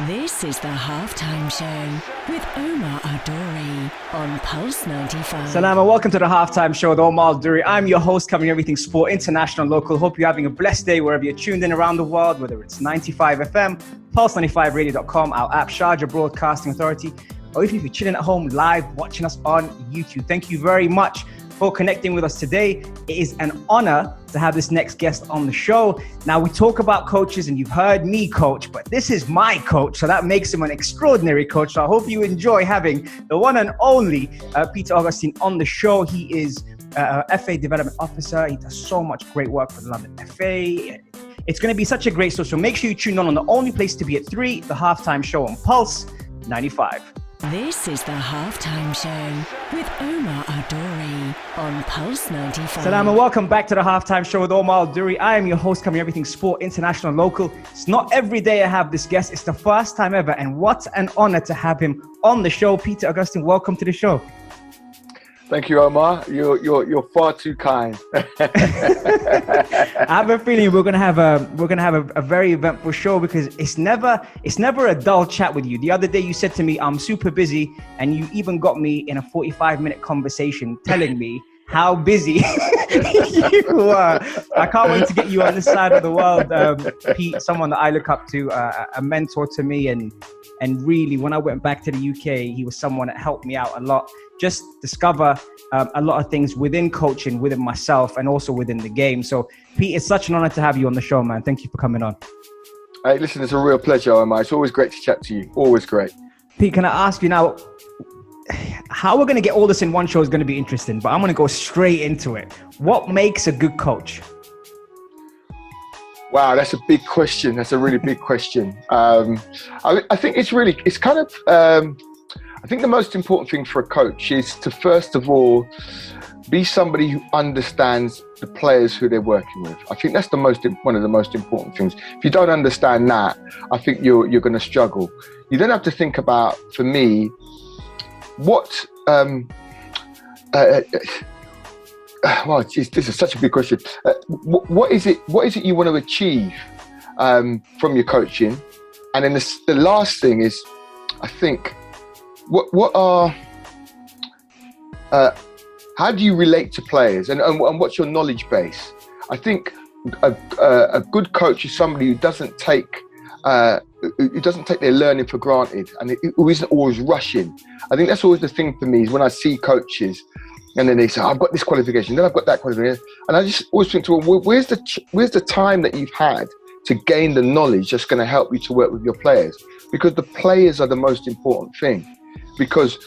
This is the Halftime Show with Omar Adori on Pulse 95. Salam and welcome to the Halftime Show with Omar Adori. I'm your host covering everything sport, international, local. Hope you're having a blessed day wherever you're tuned in around the world, whether it's 95 FM, Pulse95Radio.com, our app, Sharjah Broadcasting Authority, or if you're chilling at home live watching us on YouTube. Thank you very much for connecting with us today. It is an honor to have this next guest on the show. Now, we talk about coaches and you've heard me coach, but this is my coach, so that makes him an extraordinary coach. So I hope you enjoy having the one and only Peter Augustine on the show. He is a FA Development Officer. He does so much great work for the London FA. It's going to be such a great show, so make sure you tune on the only place to be at 3, the Halftime Show on Pulse 95. This is the Halftime Show with Omar Adori on Pulse 95. Salam and welcome back to the Halftime Show with Omar Adori. I am your host covering everything sport, international, local. It's not every day I have this guest. It's the first time ever, and what an honor to have him on the show. Peter Augustine, welcome to the show. Thank you, Omar. You're far too kind. I have a feeling we're gonna have a very eventful show because it's never a dull chat with you. The other day you said to me, "I'm super busy," and you even got me in a 45-minute conversation telling me how busy you were. I can't wait to get you on this side of the world, Pete. Someone that I look up to, a mentor to me, and really, when I went back to the UK, he was someone that helped me out a lot. Just discover a lot of things within coaching, within myself, and also within the game. So, Pete, it's such an honor to have you on the show, man. Thank you for coming on. Hey, listen, it's a real pleasure, Omar. It's always great to chat to you. Always great. Pete, can I ask you now, how we're going to get all this in one show is going to be interesting, but I'm going to go straight into it. What makes a good coach? Wow, that's a big question. That's a really big question. I think I think the most important thing for a coach is to, first of all, be somebody who understands the players who they're working with. I think that's one of the most important things. If you don't understand that, I think you're going to struggle. You then have to think about, for me, this is such a big question. What is it you want to achieve from your coaching? And then the last thing is, I think, how do you relate to players and what's your knowledge base? I think a good coach is somebody who doesn't take their learning for granted and who isn't always rushing. I think that's always the thing for me is when I see coaches and then they say, I've got this qualification, then I've got that qualification. And I just always think where's the time that you've had to gain the knowledge that's going to help you to work with your players? Because the players are the most important thing. Because,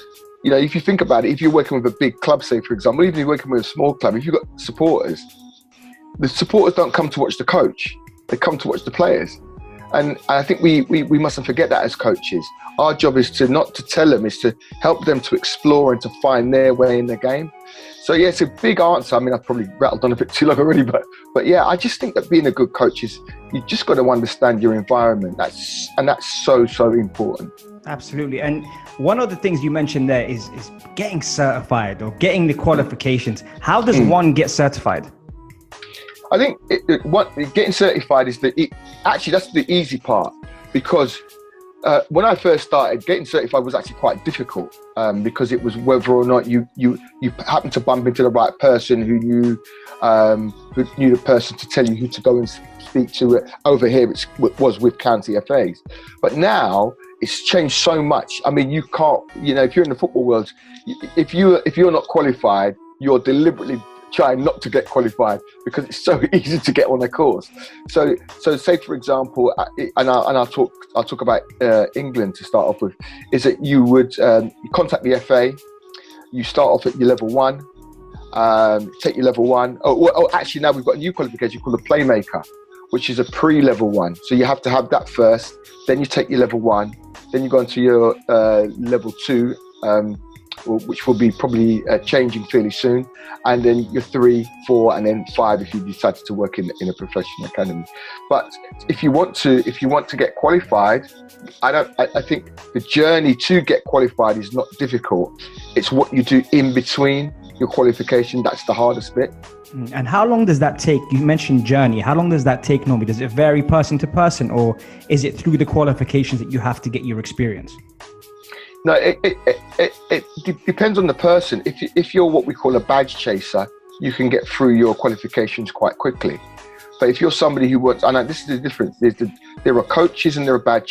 you know, if you think about it, if you're working with a big club, say, for example, even if you're working with a small club, if you've got supporters, the supporters don't come to watch the coach. They come to watch the players. And I think we mustn't forget that as coaches. Our job is not to tell them, is to help them to explore and to find their way in the game. So, yeah, it's a big answer. I mean, I've probably rattled on a bit too long already, but yeah, I just think that being a good coach is, you just got to understand your environment. That's so important. Absolutely. And one of the things you mentioned there is getting certified or getting the qualifications. How does one get certified? I think getting certified is that's the easy part, because when I first started, getting certified was actually quite difficult because it was whether or not you happened to bump into the right person who knew the person to tell you who to go and speak to. Over here, it was with county FAs, but now it's changed so much. I mean, you can't, if you're in the football world, if you're not qualified, you're deliberately trying not to get qualified because it's so easy to get on a course. So say for example, and I'll talk about England to start off with, is that you would contact the FA. You start off at your level 1, take your level 1. Actually now we've got a new qualification called the Playmaker, which is a pre-level 1. So you have to have that first, then you take your level 1, then you go into your level 2, which will be probably changing fairly soon, and then your 3, 4, and then 5 if you decided to work in a professional academy. But if you want to get qualified, I think the journey to get qualified is not difficult. It's what you do in between. your qualification, that's the hardest bit. And how long does that take? You mentioned journey. How long does that take normally? Does it vary person to person, or is it through the qualifications that you have to get your experience? No, it depends on the person. If you're what we call a badge chaser, you can get through your qualifications quite quickly. But if you're somebody who wants, and this is the difference, there are coaches and there are badge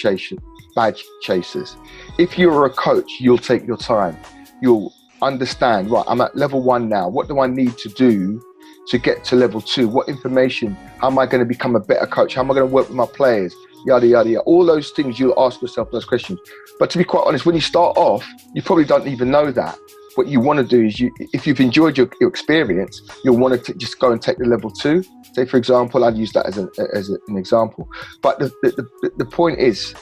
chasers. If you're a coach, you'll take your time. You'll understand, right, I'm at level 1 now. What do I need to do to get to level 2? What information? How am I going to become a better coach? How am I going to work with my players? Yada, yada, yada. All those things, you'll ask yourself those questions. But to be quite honest, when you start off, you probably don't even know that. What you want to do is, if you've enjoyed your experience, you'll want to just go and take the level 2. Say, for example, I'd use that as an example. But the point is,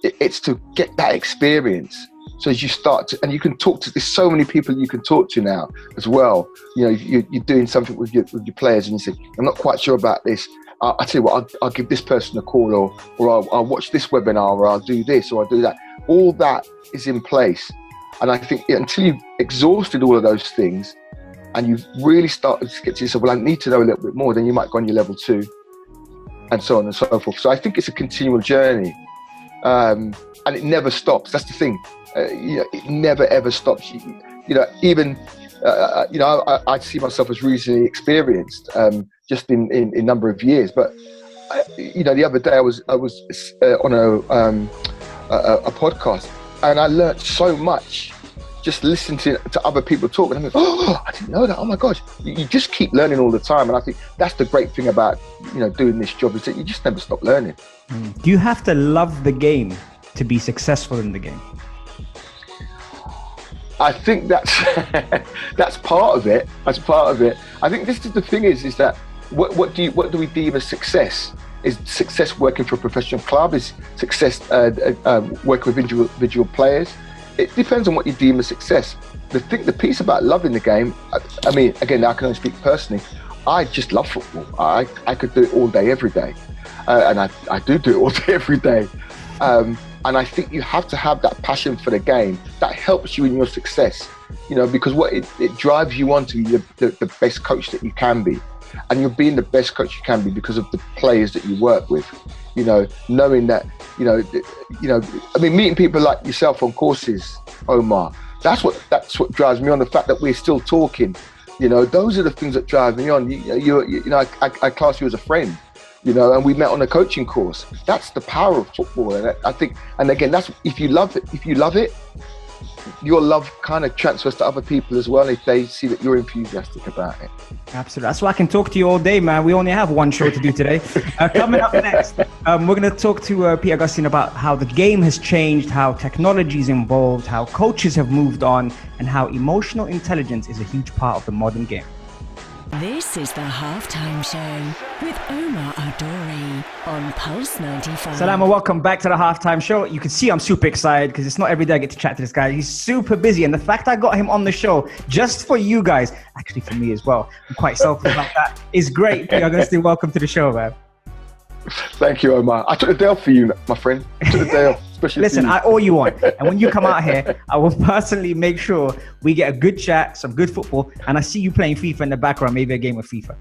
it's to get that experience. So as you start to, and you can talk to, there's so many people you can talk to now as well. You know, you're doing something with your players and you say, I'm not quite sure about this. I'll tell you what, I'll give this person a call, or I'll watch this webinar, or I'll do this, or I'll do that. All that is in place. And I think until you've exhausted all of those things and you've really started to get to yourself, well, I need to know a little bit more, then you might go on your level 2 and so on and so forth. So I think it's a continual journey. And it never stops. That's the thing. It never, ever stops. Even I see myself as reasonably experienced, just in a number of years. But the other day I was on a podcast, and I learned so much just listening to other people talk. And I'm like, oh, I didn't know that. Oh my gosh! You just keep learning all the time, and I think that's the great thing about doing this job, is that you just never stop learning. Do you have to love the game to be successful in the game? I think that's part of it. That's part of it. I think this is the thing is that what do we deem as success? Is success working for a professional club? Is success working with individual players? It depends on what you deem as success. The piece about loving the game, I mean, again, I can only speak personally. I just love football. I could do it all day, every day. And I do it all day, every day. And I think you have to have that passion for the game. That helps you in your success, because what it drives you on to be the best coach that you can be. And you're being the best coach you can be because of the players that you work with, knowing that, I mean, meeting people like yourself on courses, Omar, that's what drives me on. The fact that we're still talking, those are the things that drive me on. I class you as a friend. And we met on a coaching course. That's the power of football. And I think, and again, that's, if you love it, your love kind of transfers to other people as well, if they see that you're enthusiastic about it. Absolutely. That's why I can talk to you all day, man. We only have one show to do today. Coming up next, we're going to talk to Peter Augustine about how the game has changed, how technology is involved, how coaches have moved on, and how emotional intelligence is a huge part of the modern game. This is the Halftime Show with Omar Adori on Pulse 95. Salam and welcome back to the Halftime Show. You can see I'm super excited because it's not every day I get to chat to this guy. He's super busy, and the fact I got him on the show just for you guys, actually for me as well, I'm quite selfish about that, is great. Peter Augustine, welcome to the show, man. Thank you, Omar. I took the day off for you, my friend. I took the day off. Listen, I owe you one. And when you come out here, I will personally make sure we get a good chat, some good football, and I see you playing FIFA in the background, maybe a game of FIFA.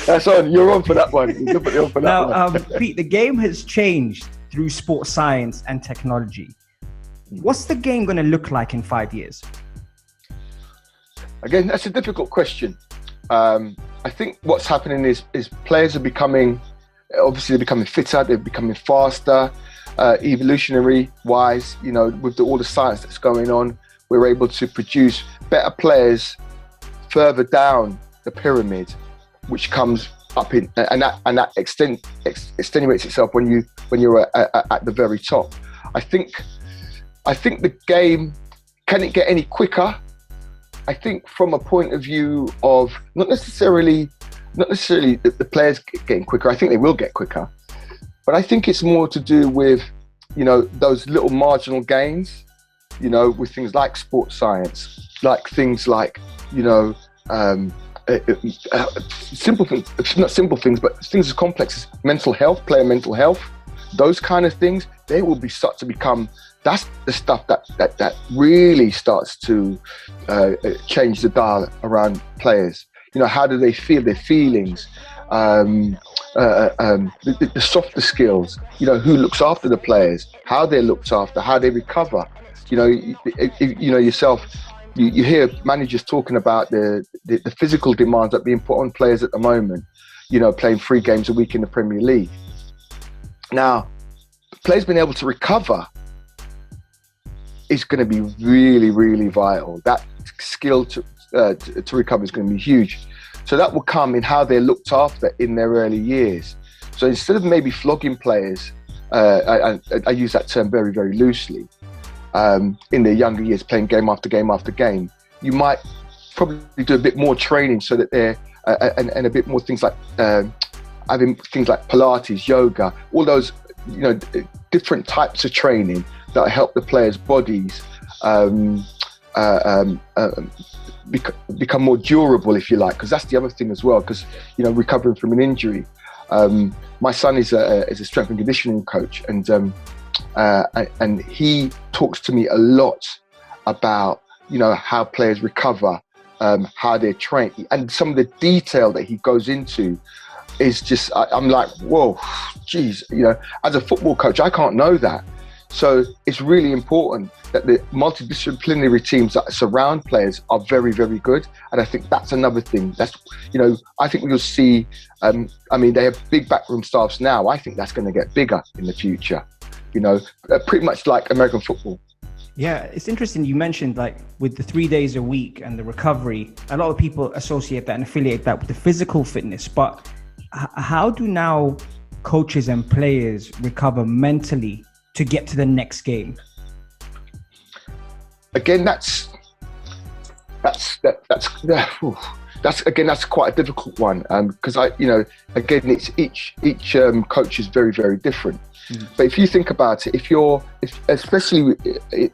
That's on. You're on for that one. You're definitely on for that one. Pete, the game has changed through sports science and technology. What's the game going to look like in 5 years? Again, that's a difficult question. I think what's happening is players are becoming, obviously they're becoming fitter, they're becoming faster, evolutionary wise, with all the science that's going on, we're able to produce better players further down the pyramid, which comes up in, and that extenuates itself when you're at the very top. I think the game, can it get any quicker? I think from a point of view of not necessarily the players getting quicker. I think they will get quicker, but I think it's more to do with, those little marginal gains, with things like sports science, like things like, simple things, not simple things, but things as complex as mental health, player mental health, those kind of things. they will be start to become. That's the stuff that really starts to change the dial around players. You know, how do they feel? Their feelings, the softer skills. You know, who looks after the players, how they're looked after, how they recover. You know, you know yourself. You hear managers talking about the physical demands that are being put on players at the moment. You know, playing 3 games a week in the Premier League. Now, players being able to recover is going to be really, really vital. That skill to recover is going to be huge. So that will come in how they're looked after in their early years. So instead of maybe flogging players, I use that term very, very loosely, in their younger years, playing game after game after game, you might probably do a bit more training so that they're, and a bit more things like having things like Pilates, yoga, all those, you know, different types of training that help the players' bodies become more durable, if you like, because that's the other thing as well. Because, you know, recovering from an injury. My son is a strength and conditioning coach, and he talks to me a lot about, you know, how players recover, how they're trained, and some of the detail that he goes into is just, I'm like, whoa, geez, you know, as a football coach, I can't know that. So it's really important that the multidisciplinary teams that surround players are very, very good. And I think that's another thing. That's, you know, I think we'll see, I mean, they have big backroom staffs now. I think that's going to get bigger in the future, you know, pretty much like American football. Yeah, it's interesting. You mentioned, like, with the 3 days a week and the recovery, a lot of people associate that and affiliate that with the physical fitness. But how do now coaches and players recover mentally to get to the next game? Again, that's quite a difficult one, because again, it's each coach is very, very different. But if you think about it, especially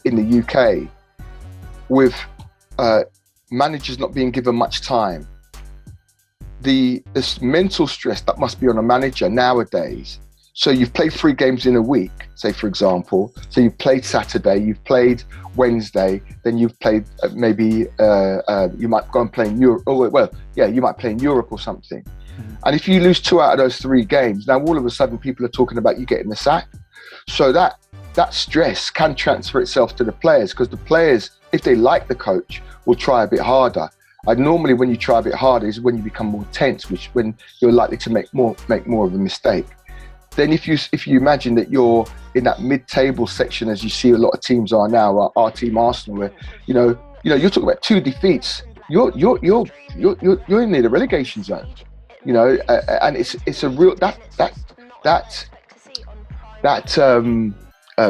in the UK, with managers not being given much time, this mental stress that must be on a manager nowadays. So you've played 3 games in a week, say, for example. So you've played Saturday, you've played Wednesday, then you've played maybe you might go and play in Europe. You might play in Europe or something. And if you lose 2 out of those 3 games, now all of a sudden people are talking about you getting the sack. So that stress can transfer itself to the players, because the players, if they like the coach, will try a bit harder. And normally when you try a bit harder is when you become more tense, which when you're likely to make more of a mistake. Then if you imagine that you're in that mid-table section, as you see a lot of teams are now, our team Arsenal, where you're talking about 2 defeats, you're in the relegation zone, you know, and it's a real that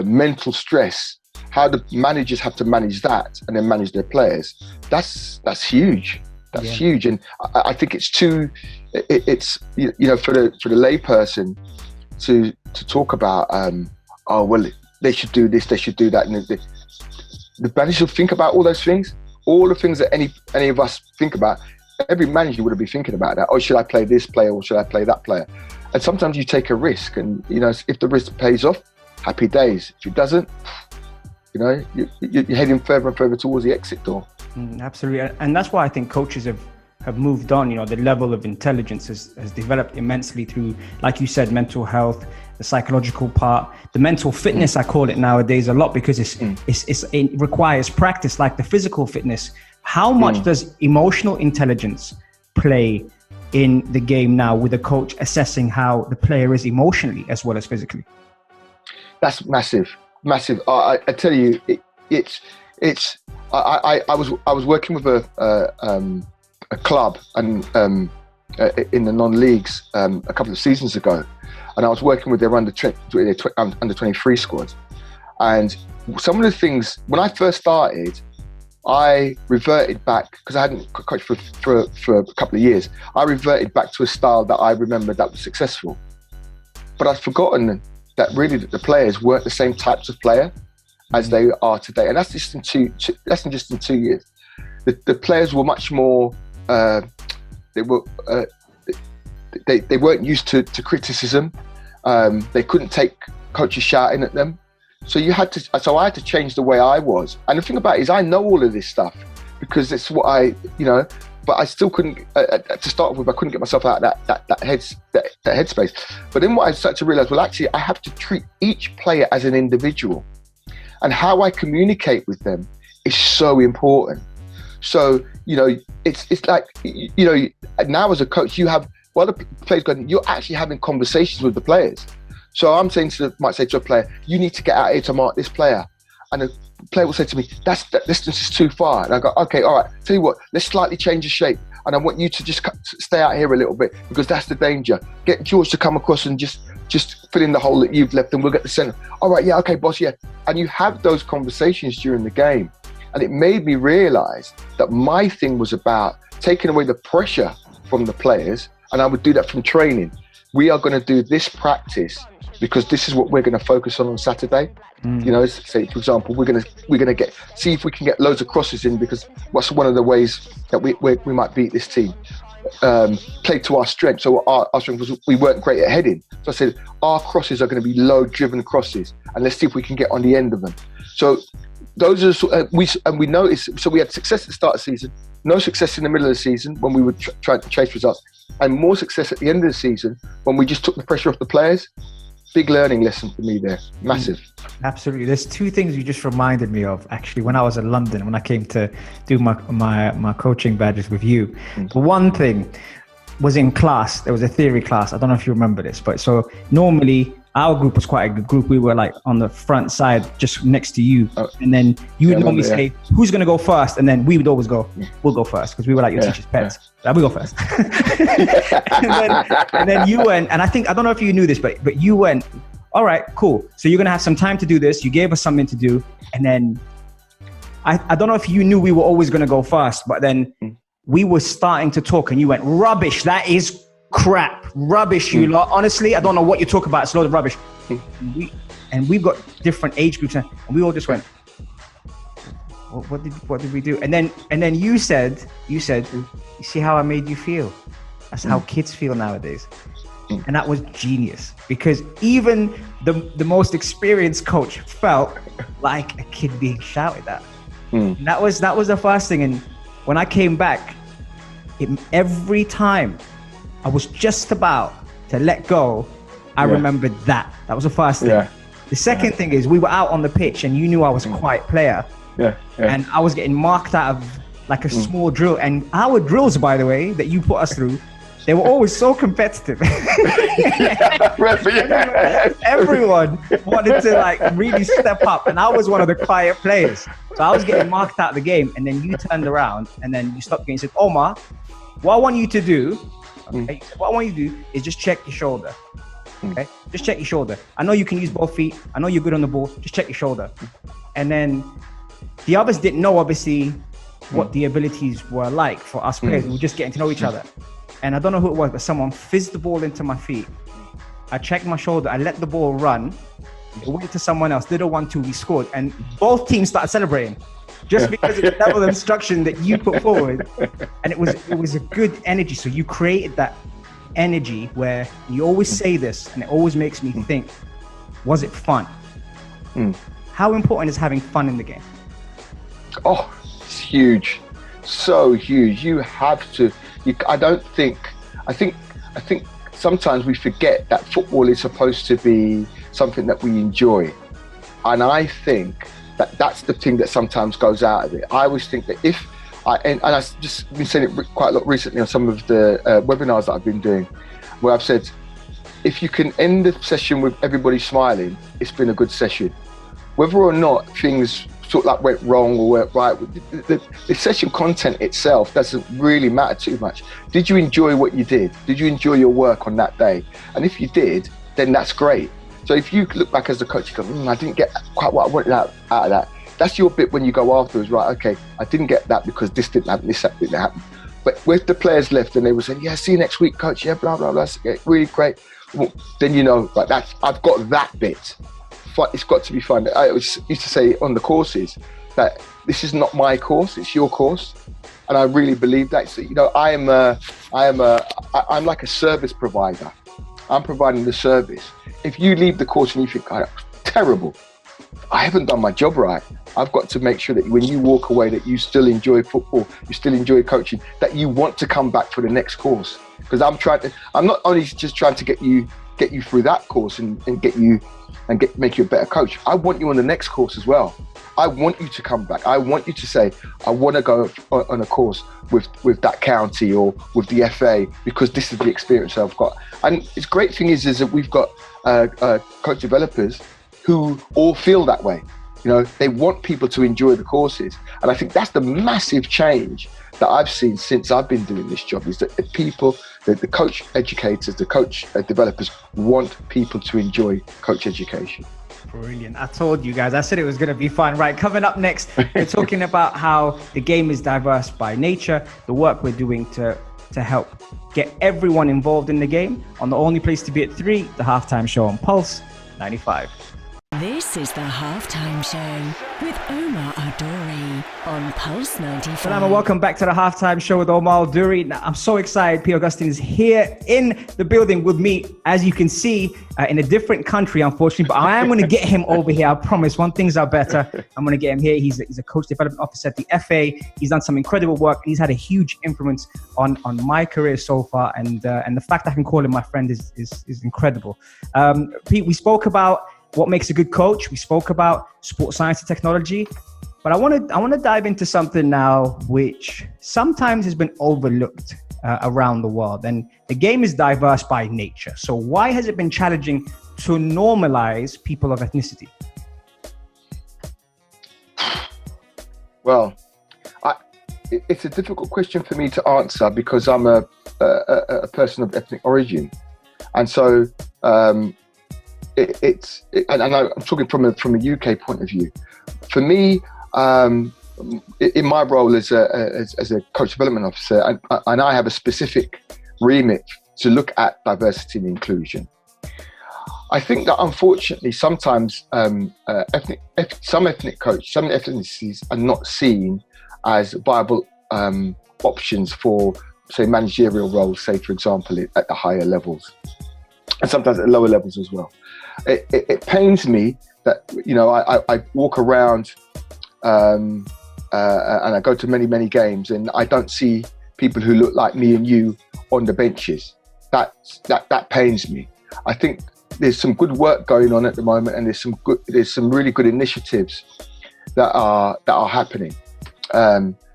mental stress. How the managers have to manage that and then manage their players. That's huge. That's huge, and I think it's for the layperson to talk about, they should do this, they should do that, and the manager should think about all those things, all the things that any of us think about. Every manager would be thinking about that. Oh, should I play this player or should I play that player? And sometimes you take a risk, and you know, if the risk pays off, happy days. If it doesn't, you know, you're heading further and further towards the exit door. Absolutely, and that's why I think coaches have moved on. You know, the level of intelligence has developed immensely through, like you said, mental health, the psychological part, the mental fitness. I call it nowadays a lot, because it requires practice, like the physical fitness. How much does emotional intelligence play in the game now, with a coach assessing how the player is emotionally as well as physically? That's massive. I tell you, I was working with a club and in the non-leagues a couple of seasons ago, and I was working with their under 23 squad. And some of the things, when I first started, I reverted back, because I hadn't coached for a couple of years. I reverted back to a style that I remembered that was successful, but I'd forgotten that really the players weren't the same types of player as they are today, and that's just in 2 years. The players were much more. They weren't used to criticism. They couldn't take coaches shouting at them. So I had to change the way I was. And the thing about it is I know all of this stuff because it's what but I still couldn't, to start with, I couldn't get myself out of that headspace. But then what I started to realize, well, actually, I have to treat each player as an individual. And how I communicate with them is so important. So, it's like, now as a coach, you have, while the players going, you're actually having conversations with the players. So I'm might say to a player, you need to get out here to mark this player. And the player will say to me, that distance is too far. And I go, okay, all right, tell you what, let's slightly change the shape. And I want you to just stay out here a little bit because that's the danger. Get George to come across and just fill in the hole that you've left and we'll get the center. All right, yeah, okay, boss, yeah. And you have those conversations during the game. And it made me realize that my thing was about taking away the pressure from the players. And I would do that from training. We are going to do this practice because this is what we're going to focus on Saturday. Say, for example, we're going to see if we can get loads of crosses in because what's one of the ways that we might beat this team. Play to our strength. So our strength was we weren't great at heading. So I said, our crosses are going to be low-driven crosses and let's see if we can get on the end of them. So those are we noticed. So we had success at the start of the season, no success in the middle of the season when we were trying to chase results, and more success at the end of the season when we just took the pressure off the players. Big learning lesson for me there, massive. Absolutely. There's two things you just reminded me of actually when I was in London, when I came to do my coaching badges with you. The one thing was in class, there was a theory class. I don't know if you remember this, but so normally our group was quite a good group. We were like on the front side, just next to you. And then you would normally say, who's going to go first? And then we would always go, we'll go first because we were like your teacher's pets. We go first. and then you went, and I don't know if you knew this, but you went, all right, cool. So you're going to have some time to do this. You gave us something to do. And then I don't know if you knew we were always going to go first, but then we were starting to talk and you went, rubbish. That is crap. Rubbish, you lot. Honestly, I don't know what you talk about. It's a load of rubbish. And we've got different age groups and we all just went, what did we do? And then you said, you see how I made you feel? That's how kids feel nowadays. And that was genius because even the most experienced coach felt like a kid being shouted at. And that was the first thing. And when I came back, every time I was just about to let go, I remembered that. That was the first thing. Yeah. The second thing is we were out on the pitch and you knew I was a quiet player. And I was getting marked out of like a small drill. And our drills, by the way, that you put us through, they were always so competitive. Everyone wanted to like really step up. And I was one of the quiet players. So I was getting marked out of the game. And then you turned around and then you stopped and said, Omar, what I want you to do, okay, what I want you to do is just check your shoulder. Okay, just check your shoulder. I know you can use both feet. I know you're good on the ball. Just check your shoulder. And then the others didn't know, obviously, what the abilities were like for us players. We were just getting to know each other. And I don't know who it was, but someone fizzed the ball into my feet. I checked my shoulder. I let the ball run. It went to someone else. Did a 1-2. We scored. And both teams started celebrating just because of the level of instruction that you put forward. And it was a good energy. So you created that energy where you always say this, and it always makes me think, was it fun? How important is having fun in the game? Oh, it's huge. So huge. You have to. I think sometimes we forget that football is supposed to be something that we enjoy. And I think that that's the thing that sometimes goes out of it. I always think that and I've just been saying it quite a lot recently on some of the webinars that I've been doing, where I've said, if you can end the session with everybody smiling, it's been a good session. Whether or not things sort of like went wrong or went right, the session content itself doesn't really matter too much. Did you enjoy what you did? Did you enjoy your work on that day? And if you did, then that's great. So if you look back as a coach, you go, I didn't get quite what I wanted out of that. That's your bit when you go afterwards, right? Okay, I didn't get that because this didn't happen, this didn't happen. But with the players left and they were saying, yeah, see you next week, coach. Yeah, blah, blah, blah. Really great. Well, then you know, like I've got that bit. It's got to be fun. I used to say on the courses that this is not my course, it's your course. And I really believe that. So, you know, I'm like a service provider. I'm providing the service. if you leave the course and you think, oh, terrible, I haven't done my job right. I've got to make sure that when you walk away, that you still enjoy football, you still enjoy coaching, that you want to come back for the next course. Because I'm not only just trying to get you through that course and make you a better coach. I want you on the next course as well. I want you to come back. I want you to say, I want to go on a course with that county or with the FA, because this is the experience I've got. And the great thing is that we've got coach developers who all feel that way. You know, they want people to enjoy the courses. And I think that's the massive change that I've seen since I've been doing this job, is that the coach educators, the coach developers want people to enjoy coach education. Brilliant. I told you guys, I said it was going to be fun. Right, coming up next, we're talking about how the game is diverse by nature, the work we're doing to help get everyone involved in the game on the only place to be at 3, the Halftime Show on Pulse 95. This is the Halftime Show with Omar Adori on Pulse 95. Salam and welcome back to the Halftime Show with Omar Adori. Now, I'm so excited. Peter Augustine is here in the building with me, as you can see, in a different country, unfortunately. But I am going to get him over here. I promise. When things are better, I'm going to get him here. He's a coach development officer at the FA. He's done some incredible work. He's had a huge influence on my career so far. And the fact I can call him my friend is incredible. Pete, we spoke about what makes a good coach. We spoke about sports science and technology, but I want to dive into something now which sometimes has been overlooked around the world. And the game is diverse by nature. So why has it been challenging to normalize people of ethnicity? Well, it's a difficult question for me to answer because I'm a person of ethnic origin, and so. And I'm talking from a UK point of view. For me, in my role as a coach development officer, and I have a specific remit to look at diversity and inclusion. I think that unfortunately sometimes some ethnic ethnicities are not seen as viable options for, say, managerial roles, say, for example, at the higher levels, and sometimes at lower levels as well. It pains me that, you know, I walk around and I go to many games and I don't see people who look like me and you on the benches. That pains me. I think there's some good work going on at the moment, and there's some really good initiatives that are happening.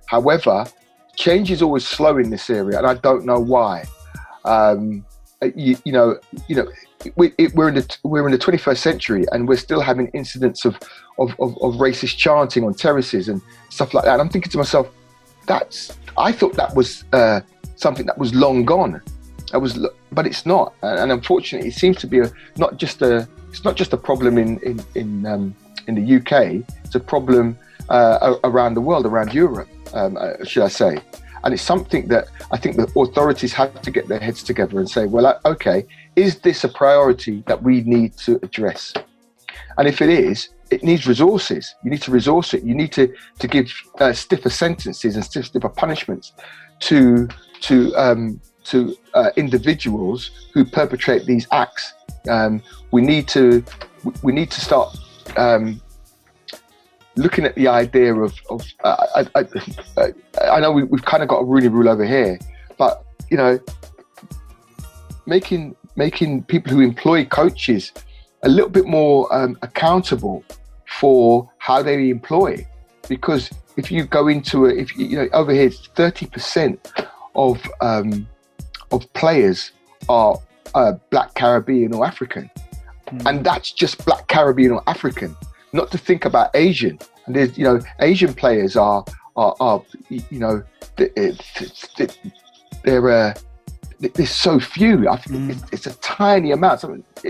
However, change is always slow in this area, and I don't know why. We're in the 21st century, and we're still having incidents of racist chanting on terraces and stuff like that. And I'm thinking to myself, I thought that was something that was long gone. But it's not. And unfortunately, it seems to be it's not just a problem in the UK. It's a problem around the world, around Europe, should I say. And it's something that I think the authorities have to get their heads together and say, well, okay, is this a priority that we need to address? And if it is, it needs resources. You need to resource it. You need to give stiffer sentences and stiffer punishments to individuals who perpetrate these acts. We need to start looking at the idea of I know we've kind of got a Rooney Rule over here, but, you know, making people who employ coaches a little bit more accountable for how they employ. Because if you go into over here, 30% of players are Black, Caribbean or African. And that's just Black, Caribbean or African. Not to think about Asian. And there's, you know, Asian players are there's so few. I think it's a tiny amount,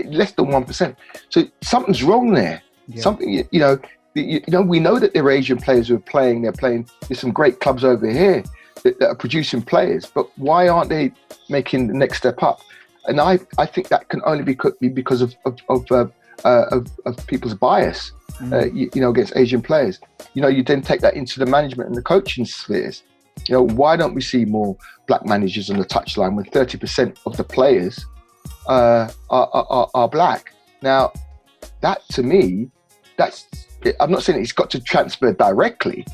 less than 1%. So something's wrong there. Yeah. Something, we know that there are Asian players who are playing. There's some great clubs over here that are producing players, but why aren't they making the next step up? And I think that can only be because of people's bias. Against Asian players. You then take that into the management and the coaching spheres. Why don't we see more Black managers on the touchline when 30% of the players are Black? Now, that to me, I'm not saying it's got to transfer directly,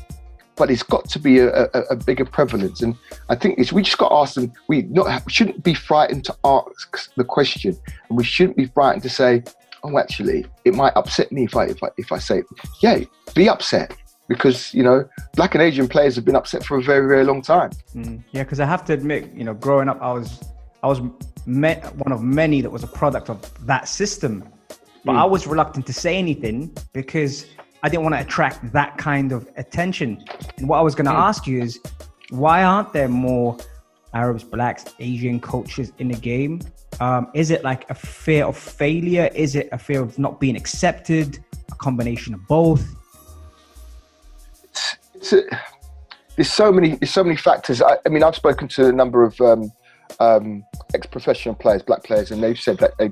but it's got to be a bigger prevalence. And I think we just got to ask them, we shouldn't be frightened to ask the question, and we shouldn't be frightened to say, oh, actually, it might upset me if I say it. Yeah, be upset, because, Black and Asian players have been upset for a very, very long time. Yeah, because I have to admit, growing up, I was one of many that was a product of that system. But I was reluctant to say anything because I didn't want to attract that kind of attention. And what I was going to ask you is, why aren't there more Arabs, Blacks, Asian coaches in the game? Is it like a fear of failure? Is it a fear of not being accepted? A combination of both? There's so many factors. I mean, I've spoken to a number of ex-professional players, black players, and they've said that they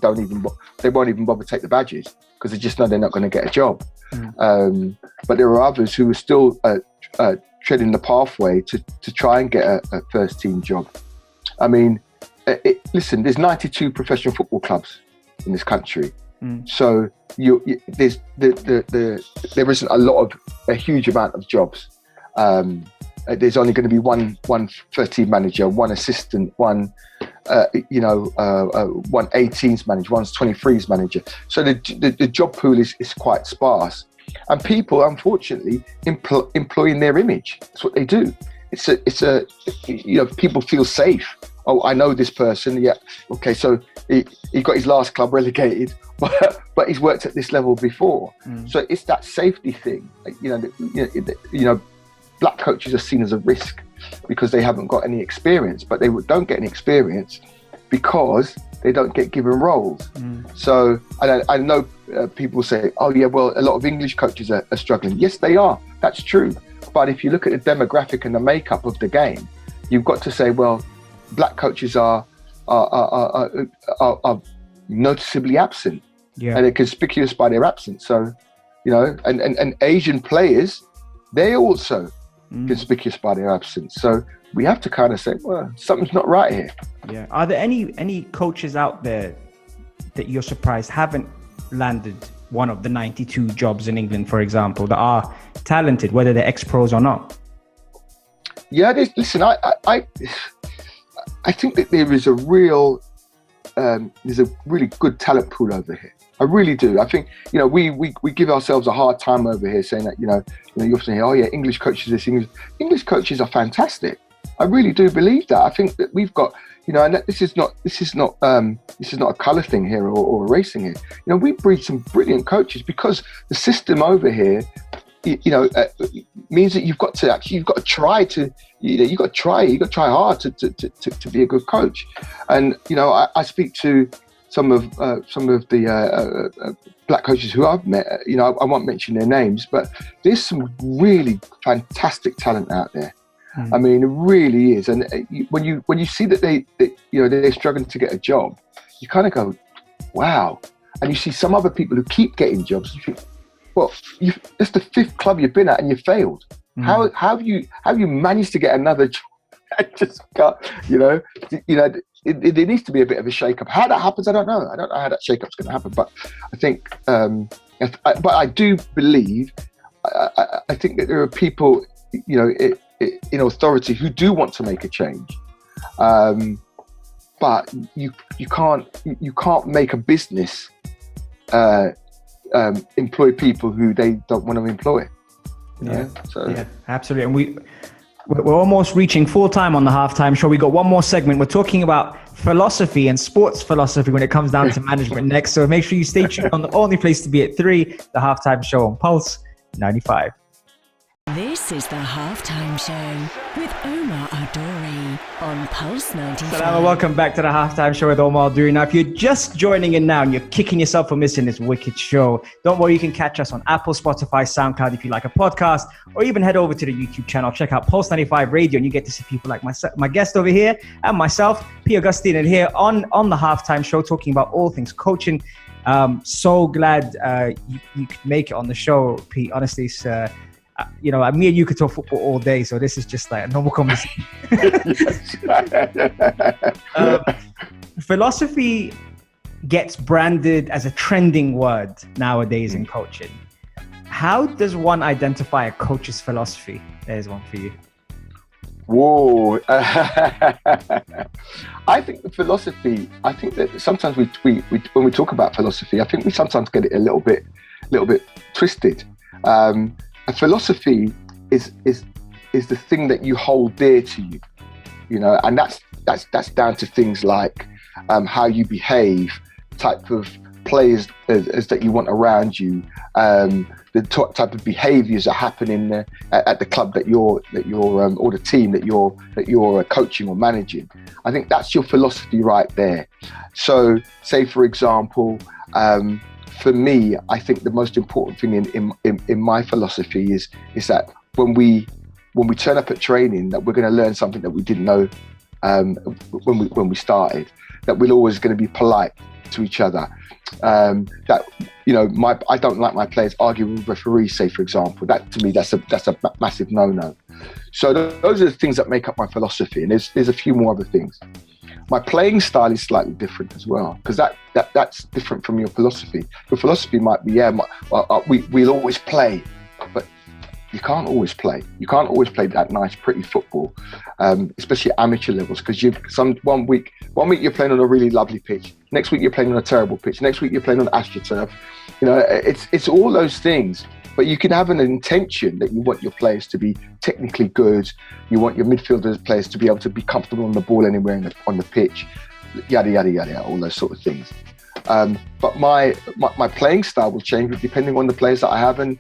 won't even bother to take the badges because they just know they're not going to get a job. But there are others who are still treading the pathway to try and get a first team job. I mean, listen, there's 92 professional football clubs in this country. So there isn't a huge amount of jobs. There's only going to be one first team manager, one assistant, one 18s manager, one's 23s manager. So the job pool is quite sparse, and people, unfortunately, employ in their image. That's what they do. People feel safe. Oh, I know this person. Yeah, okay. So he got his last club relegated, but he's worked at this level before. So it's that safety thing. Black coaches are seen as a risk because they haven't got any experience, but they don't get any experience because they don't get given roles. So I know people say, oh yeah, well, a lot of English coaches are struggling. Yes, they are. That's true. But if you look at the demographic and the makeup of the game, you've got to say, well, black coaches are noticeably absent, and they're conspicuous by their absence. So, and Asian players, they're also conspicuous by their absence. So we have to kind of say, well, something's not right here. Yeah. Are there any coaches out there that you're surprised haven't landed one of the 92 jobs in England, for example, that are talented, whether they're ex-pros or not? Yeah, listen, I think that there is there's a really good talent pool over here. I really do. I think, we give ourselves a hard time over here saying that, you often hear, oh yeah, English coaches, English coaches are fantastic. I really do believe that. I think that we've got, and this is not a colour thing here or a race thing here. We breed some brilliant coaches because the system over here, means that you've got to try hard to be a good coach. And I speak to some of the black coaches who I've met. I won't mention their names, but there's some really fantastic talent out there. I mean, it really is. And when you see that they're struggling to get a job, you kind of go, wow. And you see some other people who keep getting jobs. You think, well, it's the 5th club you've been at and you failed. How have you managed to get another job? I just can't, there needs to be a bit of a shake-up. How that happens, I don't know. I don't know how that shake-up's going to happen. But I think, but I do believe, I think that there are people, in authority who do want to make a change. But you can't make a business employ people who they don't want to employ. Yeah, absolutely. And we're almost reaching full time on the halftime show. We got one more segment. We're talking about philosophy and sports philosophy when it comes down to management next. So make sure you stay tuned on the only place to be at 3, the halftime show on Pulse 95. This is the halftime show with Omar Adori on Pulse 95. Salam and welcome back to the halftime show with Omar Adori. Now, if you're just joining in now and you're kicking yourself for missing this wicked show, don't worry, you can catch us on Apple, Spotify, SoundCloud if you like a podcast, or even head over to the YouTube channel. Check out Pulse 95 Radio and you get to see people like my guest over here and myself, Peter Augustine, and here on the halftime show talking about all things coaching. So glad you could make it on the show, Pete. Honestly, it's me and you could talk football all day, so this is just like a normal conversation. Philosophy gets branded as a trending word nowadays in coaching. How does one identify a coach's philosophy? There's one for you. Whoa. I think the philosophy, I think that sometimes we when we talk about philosophy, I think we sometimes get it a little bit twisted. A philosophy is the thing that you hold dear to you, you know, and that's down to things like how you behave, type of players as that you want around you, the type of behaviours that happen at the club that you're or the team that you're coaching or managing. I think that's your philosophy right there. So, say for example, for me, I think the most important thing in my philosophy is that when we turn up at training, that we're going to learn something that we didn't know when we started. That we're always going to be polite to each other. That, you know, I don't like my players arguing with referees, say for example. That to me, that's a massive no-no. So those are the things that make up my philosophy, and there's a few more other things. My playing style is slightly different as well, because that's different from your philosophy. Your philosophy might be, we'll always play, but you can't always play. You can't always play that nice, pretty football, especially at amateur levels, because one week you're playing on a really lovely pitch. Next week you're playing on a terrible pitch. Next week you're playing on AstroTurf. You know, it's all those things. But you can have an intention that you want your players to be technically good. You want your midfielders players to be able to be comfortable on the ball anywhere on the pitch. Yada yada yada, all those sort of things. But my playing style will change depending on the players that I have and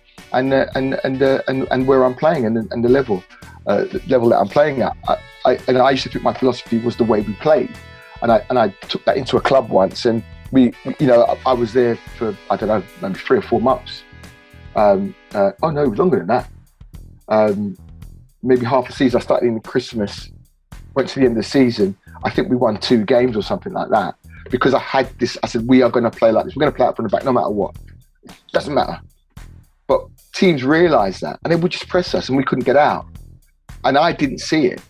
where I'm playing and the level that I'm playing at. I used to think my philosophy was the way we played, and I took that into a club once, and I was there for, I don't know, maybe 3 or 4 months. Oh no, longer than that. Maybe half a season. I started in Christmas, went to the end of the season. I think we won 2 games or something like that. Because I had this, I said, we are going to play like this. We're going to play out from the back, no matter what. Doesn't matter. But teams realised that, and they would just press us, and we couldn't get out. And I didn't see it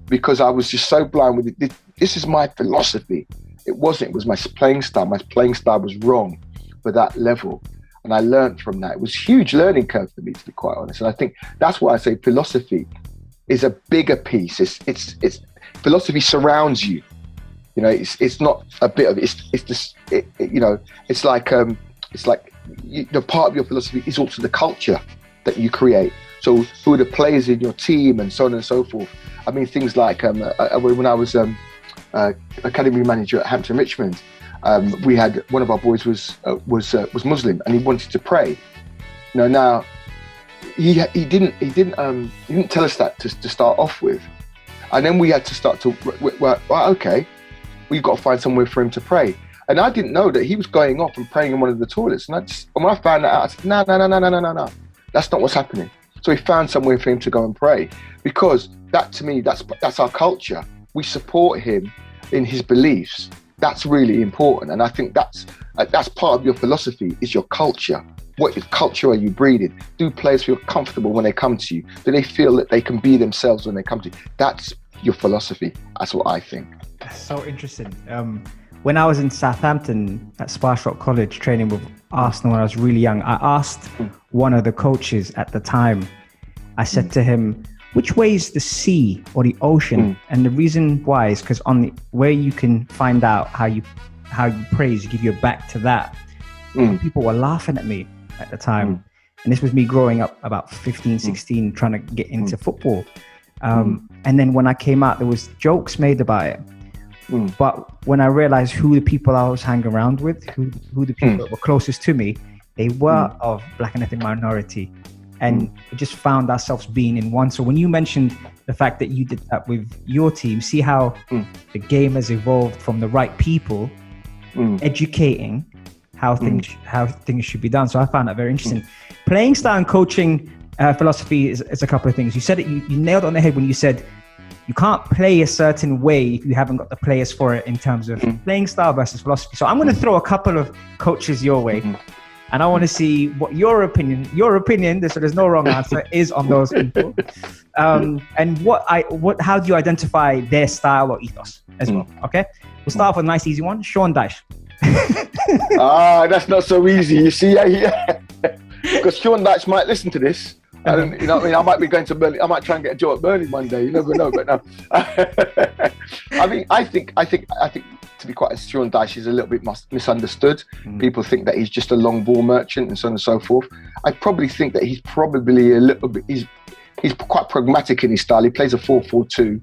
because I was just so blind with it. This is my philosophy. It wasn't. It was my playing style. My playing style was wrong for that level. And I learned from that. It was a huge learning curve for me, to be quite honest. And I think that's why I say philosophy is a bigger piece. It's philosophy surrounds you. You know, it's not a bit of it. It's just it's like the part of your philosophy is also the culture that you create. So who are the players in your team and so on and so forth. I mean, things like when I was academy manager at Hampton Richmond. We had one of our boys was Muslim, and he wanted to pray. You know, now he didn't tell us that to start off with, and then we had to start to okay, we've got to find somewhere for him to pray. And I didn't know that he was going off and praying in one of the toilets. And when I found that out, I said, no, that's not what's happening. So we found somewhere for him to go and pray, because that to me, that's our culture. We support him in his beliefs. That's really important, and I think that's part of your philosophy, is your culture. What culture are you breeding? Do players feel comfortable when they come to you? Do they feel that they can be themselves when they come to you? That's your philosophy. That's what I think. That's so interesting. When I was in Southampton at Sparshot College training with Arsenal when I was really young, I asked one of the coaches at the time, I said to him, which way is the sea or the ocean? And the reason why is because where you can find out how you praise, you give your back to that. People were laughing at me at the time. And this was me growing up about 15, 16, trying to get into football. And then when I came out, there was jokes made about it. But when I realized who the people I was hanging around with, who the people that were closest to me, they were of black and ethnic minority. And we just found ourselves being in one. So when you mentioned the fact that you did that with your team, see how the game has evolved from the right people, educating how things should be done. So I found that very interesting. Playing style and coaching philosophy is a couple of things. You said it, you nailed it on the head when you said you can't play a certain way if you haven't got the players for it in terms of playing style versus philosophy. So I'm going to throw a couple of coaches your way. And I want to see what your opinion, there's no wrong answer, is on those people. And how do you identify their style or ethos as well? Okay. We'll start off with a nice, easy one. Sean Dyche. That's not so easy. You see, yeah. Because Sean Dyche might listen to this. And, you know what I mean? I might be going to Burnley. I might try and get a job at Burnley one day. You never know. But no. I think to be quite honest, Sean Dyche is a little bit misunderstood. People think that he's just a long ball merchant and so on and so forth. I probably think that he's probably a little bit. He's quite pragmatic in his style. He plays a 4-4-2,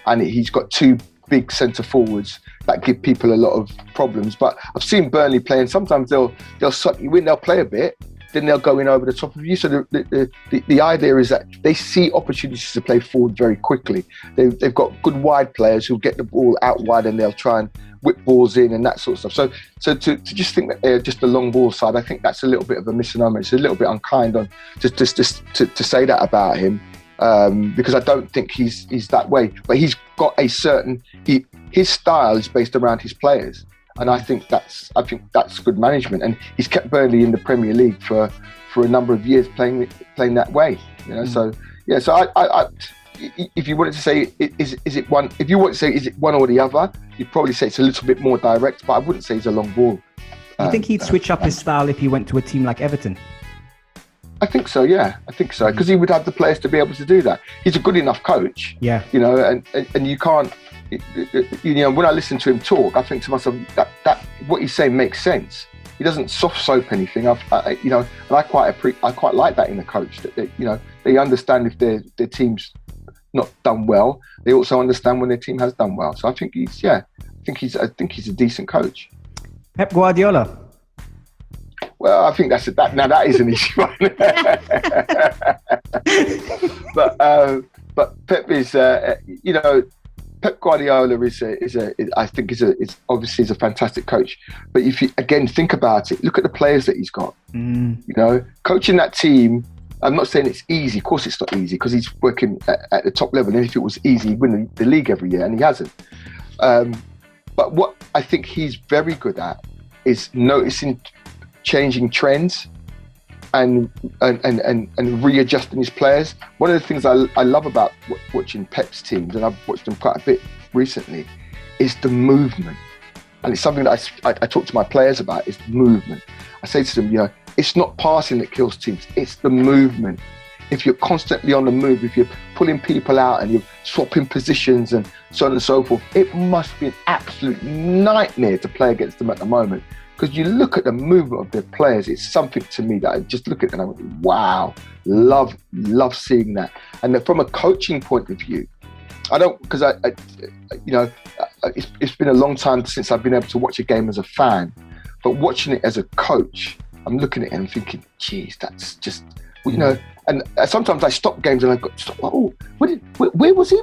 and he's got two big centre forwards that give people a lot of problems. But I've seen Burnley play, and sometimes they'll suck you in. They'll play a bit. Then they'll go in over the top of you. So the idea is that they see opportunities to play forward very quickly. They've got good wide players who get the ball out wide and they'll try and whip balls in and that sort of stuff. So to just think that they're just a long ball side, I think that's a little bit of a misnomer. It's a little bit unkind on just to say that about him, because I don't think he's that way. But he's got a certain his style is based around his players. And I think that's good management, and he's kept Burnley in the Premier League for a number of years playing that way. You know, so yeah. So I if you wanted to say is it one? If you want to say is it one or the other, you'd probably say it's a little bit more direct. But I wouldn't say he's a long ball. You think he'd switch up his style if he went to a team like Everton? I think so. Yeah, I think so, because he would have the players to be able to do that. He's a good enough coach. Yeah. You know, and you can't. You know, when I listen to him talk, I think to myself that what he's saying makes sense. He doesn't soft soap anything. You know, and I quite like that in a coach. That you know, they understand if their team's not done well. They also understand when their team has done well. So I think he's a decent coach. Pep Guardiola. Well, I think that is an issue. But Pep is, you know, Pep Guardiola is obviously a fantastic coach. But if you again think about it, look at the players that he's got. You know, coaching that team. I'm not saying it's easy. Of course, it's not easy because he's working at the top level. And if it was easy, he'd win the league every year, and he hasn't. But what I think he's very good at is noticing changing trends and readjusting his players. One of the things I love about watching Pep's teams, and I've watched them quite a bit recently, is the movement. And it's something that I talk to my players about, is movement. I say to them, you know, it's not passing that kills teams, it's the movement. If you're constantly on the move, if you're pulling people out and you're swapping positions and so on and so forth, it must be an absolute nightmare to play against them at the moment. Because you look at the movement of their players, it's something to me that I just look at and I go, wow, love seeing that. And from a coaching point of view, I don't, because you know, it's been a long time since I've been able to watch a game as a fan, but watching it as a coach, I'm looking at it and thinking, geez, that's just, you know, and sometimes I stop games and I go, oh, where was he?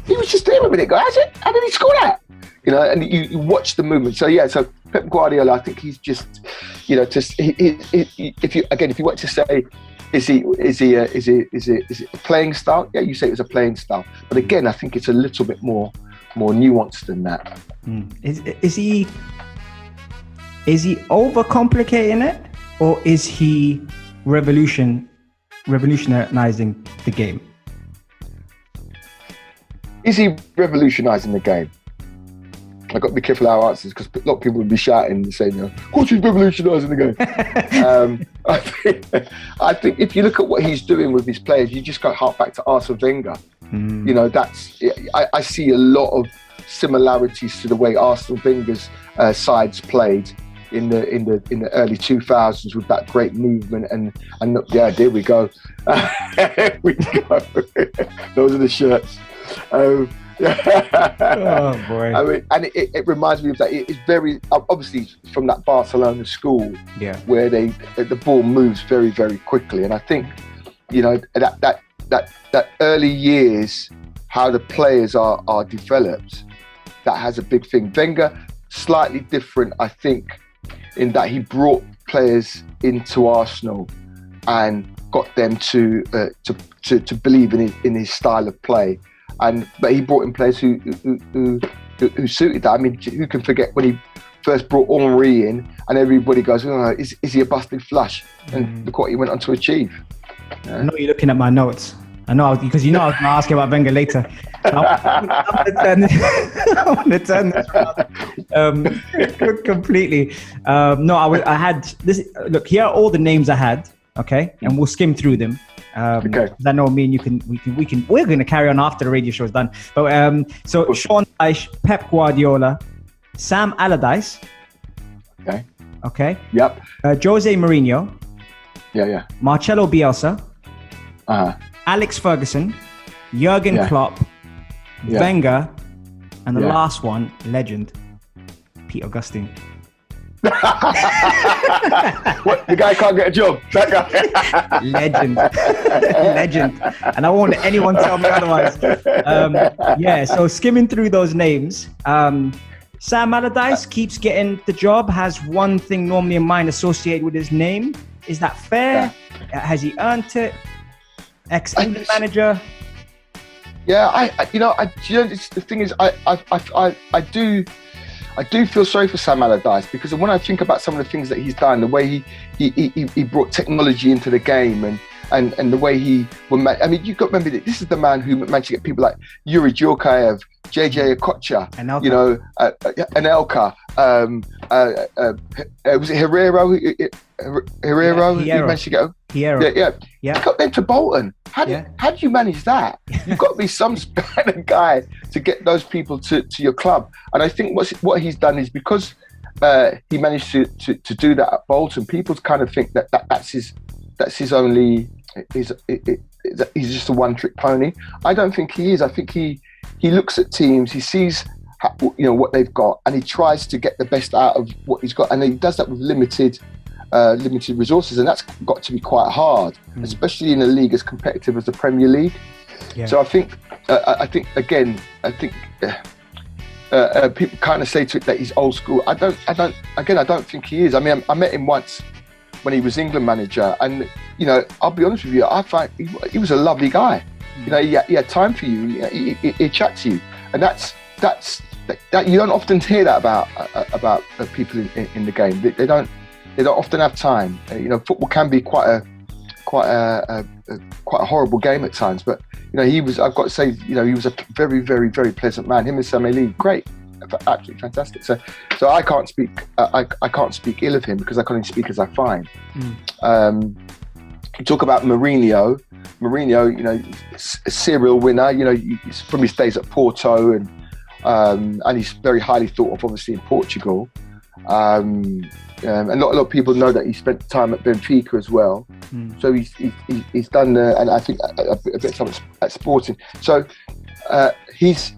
He was just there a minute ago. How did he score that? You know, and you watch the movement. So yeah, so Pep Guardiola, I think he's just, you know, if you want to say, is it a playing style? Yeah, you say it was a playing style. But again, I think it's a little bit more nuanced than that. Is he overcomplicating it, or is he revolutionizing the game? Is he revolutionising the game? I've got to be careful how I answer this, because a lot of people would be shouting and saying, you know, of course he's revolutionising the game. I think if you look at what he's doing with his players, you just go hark back to Arsene Wenger. You know, I see a lot of similarities to the way Arsene Wenger's sides played in the early 2000s, with that great movement and yeah, there we go. There we go. Those are the shirts. Oh boy! I mean, and it reminds me of that. It's very obviously from that Barcelona school, where the ball moves very, very quickly. And I think, you know, that early years, how the players are developed, that has a big thing. Wenger, slightly different, I think, in that he brought players into Arsenal and got them to believe in his style of play. But he brought in players who suited that. I mean, who can forget when he first brought Henry in and everybody goes, oh, is he a busted flush? And look what he went on to achieve. I know you're looking at my notes. I know, because I was going to ask you about Wenger later. I'm going to turn this around completely. I had this. Look, here are all the names I had. Okay, and we'll skim through them. Okay. I know me and we're going to carry on after the radio show is done. But so Sean Dyche, Pep Guardiola, Sam Allardyce. Okay. Yep. Jose Mourinho. Yeah. Marcelo Bielsa. Alex Ferguson, Jurgen Klopp, Wenger, and the last one, legend, Peter Augustine. What, the guy can't get a job? That guy. Legend. And I won't let anyone tell me otherwise. So skimming through those names, Sam Allardyce keeps getting the job, has one thing normally in mind associated with his name. Is that fair? Has he earned it? Ex-England manager. Yeah, the thing is, I do feel sorry for Sam Allardyce, because when I think about some of the things that he's done, the way he brought technology into the game, and the way he will. I mean, you've got to remember that this is the man who managed to get people like Yuri Djorkaeff, JJ Okocha, Anelka, was it Herrero? Herrero, he managed to get. Yeah. He got them to Bolton. How do you manage that? You've got to be some kind of guy to get those people to your club. And I think what he's done is, because he managed to do that at Bolton, people kind of think that's his only. He's just a one-trick pony. I don't think he is. I think he looks at teams, he sees what they've got, and he tries to get the best out of what he's got, and he does that with limited resources, and that's got to be quite hard, especially in a league as competitive as the Premier League. So I think people kind of say to it that he's old school. I don't think he is. I mean, I met him once when he was England manager, and I'll be honest with you, I find he was a lovely guy. He had time for you. He chat to you, and that you don't often hear that about people in the game. They don't often have time. Football can be quite a horrible game at times, but I've got to say, he was a very, very, very pleasant man. Him and Sam Ali, great, absolutely fantastic. So I can't speak ill of him, because I can only speak as I find. You talk about Mourinho, a serial winner. From his days at Porto, and he's very highly thought of, obviously, in Portugal. And a lot of people know that he spent time at Benfica as well. So he's done, and I think a bit of time at Sporting. So he's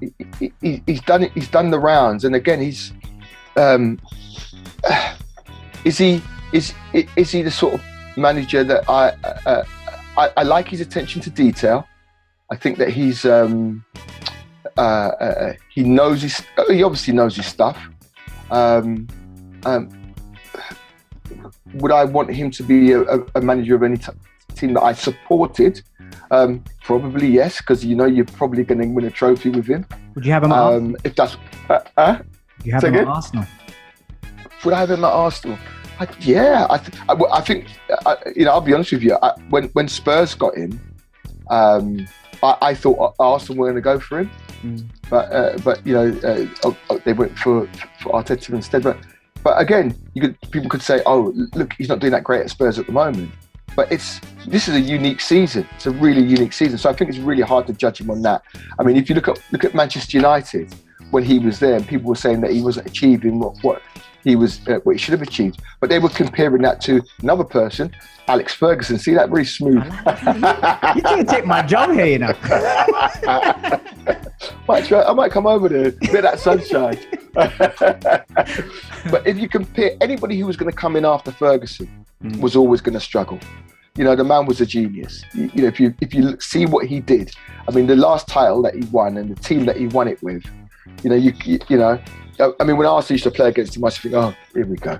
done it. He's done the rounds, and again, he's is he the sort of manager that I like his attention to detail. I think that he obviously knows his stuff. Would I want him to be a manager of any team that I supported? Probably yes, because you're probably going to win a trophy with him. Would you have him at Arsenal? If that's, Would you have him at Arsenal? Would I have him at Arsenal? I think I'll be honest with you. When Spurs got him, I thought Arsenal were going to go for him, but they went for Arteta instead. But again, people could say, "Oh, look, he's not doing that great at Spurs at the moment." But this is a unique season. It's a really unique season. So I think it's really hard to judge him on that. I mean, if you look at Manchester United when he was there, and people were saying that he wasn't achieving what he should have achieved, but they were comparing that to another person, Alex Ferguson. See that? Very smooth. You can't take my job here, I might come over there, bit of that sunshine. But if you compare, anybody who was going to come in after Ferguson was always going to struggle. The man was a genius. If you see what he did, I mean, the last title that he won and the team that he won it with, I mean, when Arsenal used to play against him, I used to think, oh, here we go,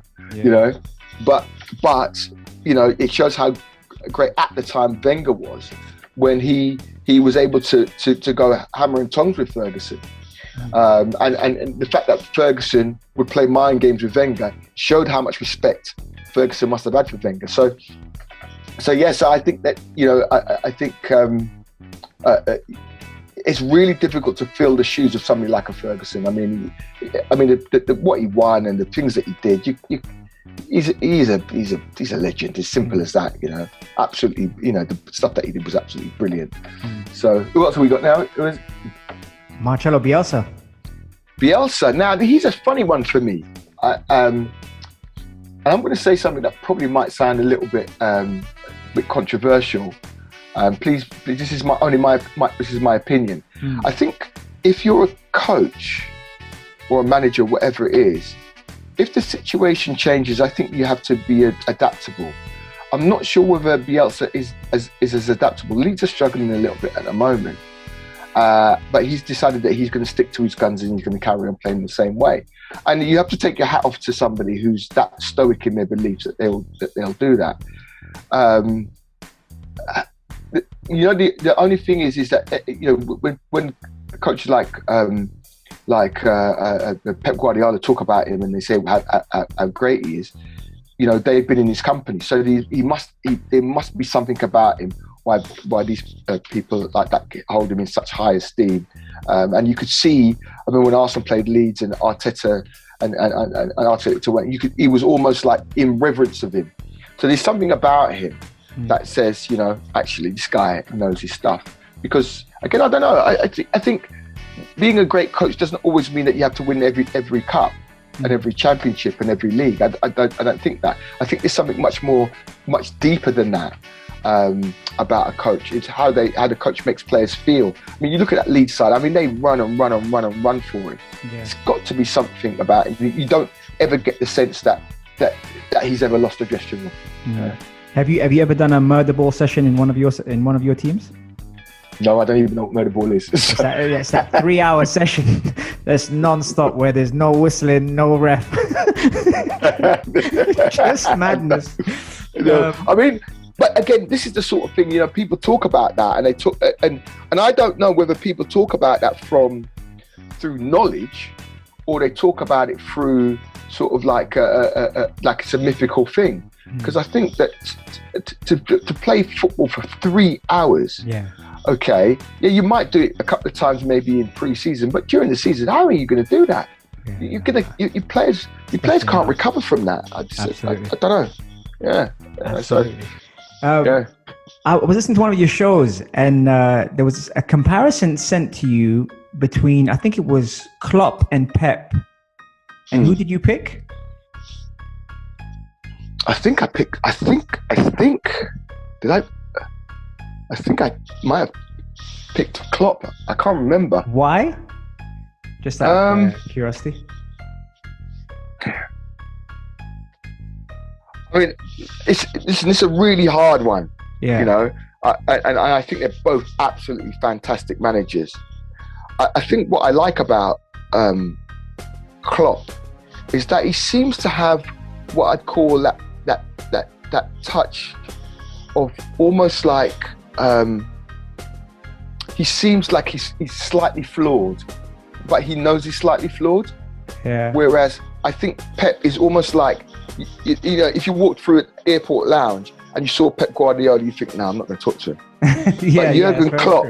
But it shows how great at the time Wenger was when he was able to go hammer and tongs with Ferguson. And the fact that Ferguson would play mind games with Wenger showed how much respect Ferguson must have had for Wenger. So I think that, it's really difficult to fill the shoes of somebody like a Ferguson. I mean, what he won and the things that he did. He's a legend. As simple as that, you know. Absolutely, you know, the stuff that he did was absolutely brilliant. So, who else have we got now? Marcelo Bielsa. Bielsa. Now, he's a funny one for me. And I'm going to say something that probably might sound a little bit controversial. Please, this is my opinion. I think if you're a coach or a manager, whatever it is, if the situation changes, I think you have to be adaptable. I'm not sure whether Bielsa is as adaptable. Leeds are struggling a little bit at the moment, but he's decided that he's going to stick to his guns and he's going to carry on playing the same way. And you have to take your hat off to somebody who's that stoic in their beliefs that they'll do that. You know, the only thing is that, you know, when coaches like Pep Guardiola talk about him and they say how great he is, you know, they've been in his company, so there must be something about him why these people like that hold him in such high esteem. And you could see, I mean, when Arsenal played Leeds and Arteta and Arteta went, he was almost like in reverence of him. So there's something about him that says, you know, actually this guy knows his stuff. Because again, I don't know. I think being a great coach doesn't always mean that you have to win every cup and every championship and every league. I don't think that. I think there's something much deeper than that about a coach. It's how the coach makes players feel. I mean, you look at that Leeds side. I mean, they run for him. Yeah. It's got to be something about him. You don't ever get the sense that he's ever lost a dressing room. Yeah. Have you ever done a murder ball session in one of your teams? No, I don't even know what murder ball is. It's that 3-hour session that's non-stop where there's no whistling, no ref. Just madness. I mean, but again, this is the sort of thing, you know, people talk about that and they talk, and I don't know whether people talk about that through knowledge or they talk about it through sort of like it's a mythical thing. Because I think that to play football for 3 hours, okay, yeah, you might do it a couple of times maybe in pre-season, but during the season, how are you going to do that? Your players can't recover from that. I don't know. Yeah, absolutely. I was listening to one of your shows, and there was a comparison sent to you between, I think it was Klopp and Pep. And who did you pick? I think I might have picked Klopp. I can't remember. Why? Just out of curiosity. I mean, it's a really hard one. Yeah. You know, I think they're both absolutely fantastic managers. I think what I like about Klopp is that he seems to have what I'd call that touch of almost like he seems like he's slightly flawed, but he knows he's slightly flawed. Yeah. Whereas I think Pep is almost like, you know, if you walked through an airport lounge and you saw Pep Guardiola, you think, no, I'm not going to talk to him. But Jurgen Klopp,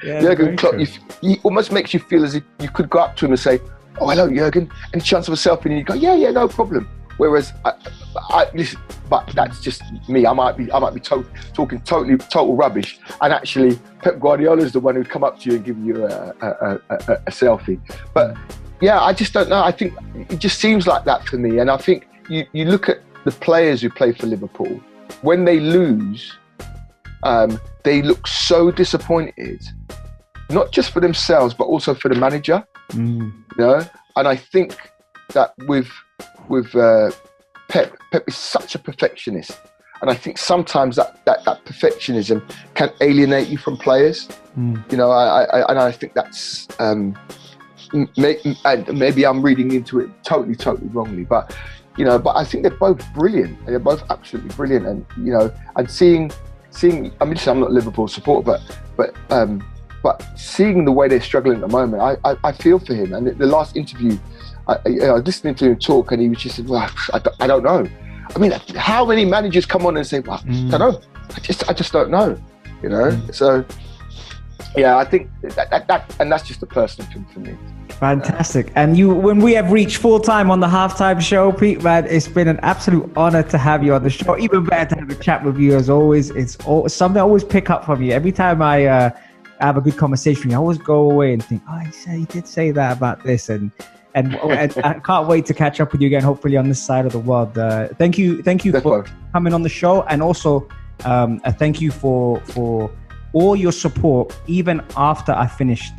Jurgen Klopp, he almost makes you feel as if you could go up to him and say, "Oh, hello, Jurgen," any chance of a selfie? And you go, "Yeah, no problem." Whereas, listen, but that's just me. I might be talking total rubbish, and actually, Pep Guardiola is the one who'd come up to you and give you a selfie. But yeah, I just don't know. I think it just seems like that for me. And I think you look at the players who play for Liverpool, when they lose, they look so disappointed, not just for themselves but also for the manager. You know, and I think that with Pep is such a perfectionist, and I think sometimes that perfectionism can alienate you from players. You know, I think that's and maybe I'm reading into it totally wrongly, but you know, but I think they're both brilliant. They're both absolutely brilliant, and you know, and seeing. I mean, listen, I'm not a Liverpool supporter, but seeing the way they're struggling at the moment, I feel for him. And the last interview, I was listening to him talk, and he was just, well, I don't know. I mean, how many managers come on and say, well, I don't know. I just don't know. You know. So Yeah, I think that and that's just a personal thing for me. Fantastic. And when we have reached full time on the halftime show, Pete, man, it's been an absolute honor to have you on the show. Even better to have a chat with you as always. It's something I always pick up from you. Every time I have a good conversation with you, I always go away and think, oh, he did say that about this. And I can't wait to catch up with you again, hopefully on this side of the world. Thank you for coming on the show. And also thank you for all your support, even after I finished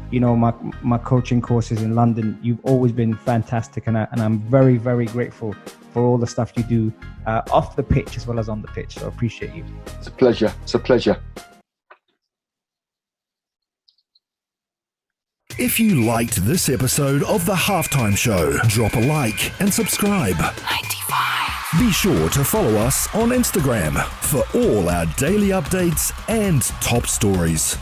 my coaching courses in London. You've always been fantastic, and I'm very, very grateful for all the stuff you do off the pitch as well as on the pitch. So I appreciate you. It's a pleasure. It's a pleasure. If you liked this episode of The Halftime Show, drop a like and subscribe. 95. Be sure to follow us on Instagram for all our daily updates and top stories.